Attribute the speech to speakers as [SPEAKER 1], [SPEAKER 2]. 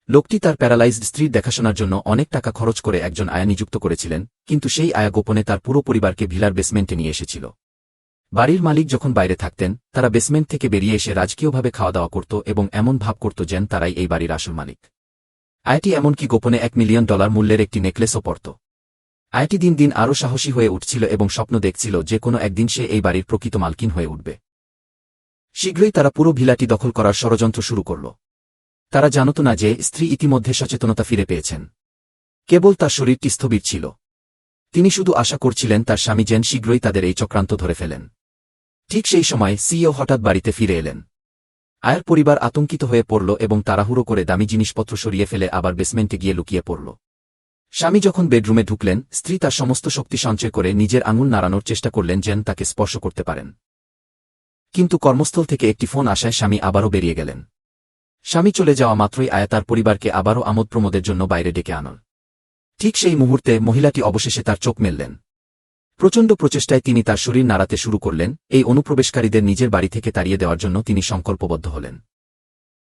[SPEAKER 1] লোকটি তার প্যারালাইজড স্ত্রীর দেখাশোনার জন্য অনেক টাকা খরচ করে একজন আয়া নিযুক্ত করেছিলেন, কিন্তু সেই আয়া গোপনে তার পুরো পরিবারকে ভিলার বেসমেন্টে নিয়ে এসেছিল। বাড়ির মালিক যখন বাইরে থাকতেন, তারা বেসমেন্ট থেকে বেরিয়ে এসে রাজকীয়ভাবে খাওয়া দাওয়া করত এবং এমন ভাব করত যেন তারাই এই বাড়ির আসল মালিক। আয়াটি এমনকি গোপনে $1 মিলিয়ন মূল্যের একটি নেকলেসও পরত। আয়াটি দিন দিন আরও সাহসী হয়ে উঠছিল এবং স্বপ্ন দেখছিল যে কোনো একদিন সে এই বাড়ির প্রকৃত মালকিন হয়ে উঠবে। শীঘ্রই তারা পুরো ভিলাটি দখল করার ষড়যন্ত্র শুরু করল। তারা জানত না যে স্ত্রী ইতিমধ্যে সচেতনতা ফিরে পেয়েছেন। কেবল তার শরীরটি স্থবির ছিল। তিনি শুধু আশা করছিলেন তার স্বামী যেন শীঘ্রই তাদের এই চক্রান্ত ধরে ফেলেন। ঠিক সেই সময় সিইও হঠাৎ বাড়িতে ফিরে এলেন। আয়ার পরিবার আতঙ্কিত হয়ে পড়ল এবং তাড়াহুড়ো করে দামি জিনিসপত্র সরিয়ে ফেলে আবার বেসমেন্টে গিয়ে লুকিয়ে পড়ল। স্বামী যখন বেডরুমে ঢুকলেন, স্ত্রী তার সমস্ত শক্তি সঞ্চয় করে নিজের আঙুল নাড়ানোর চেষ্টা করলেন যেন তাকে স্পর্শ করতে পারেন। কিন্তু কর্মস্থল থেকে একটি ফোন আসায় স্বামী আবারও বেরিয়ে গেলেন। স্বামী চলে যাওয়া মাত্রই আয়া তার পরিবারকে আবারও আমোদ প্রমোদের জন্য বাইরে ডেকে আনল। ঠিক সেই মুহূর্তে মহিলাটি অবশেষে তার চোখ মেললেন। প্রচণ্ড প্রচেষ্টায় তিনি তার শরীর নাড়াতে শুরু করলেন। এই অনুপ্রবেশকারীদের নিজের বাড়ি থেকে তাড়িয়ে দেওয়ার জন্য তিনি সংকল্পবদ্ধ হলেন।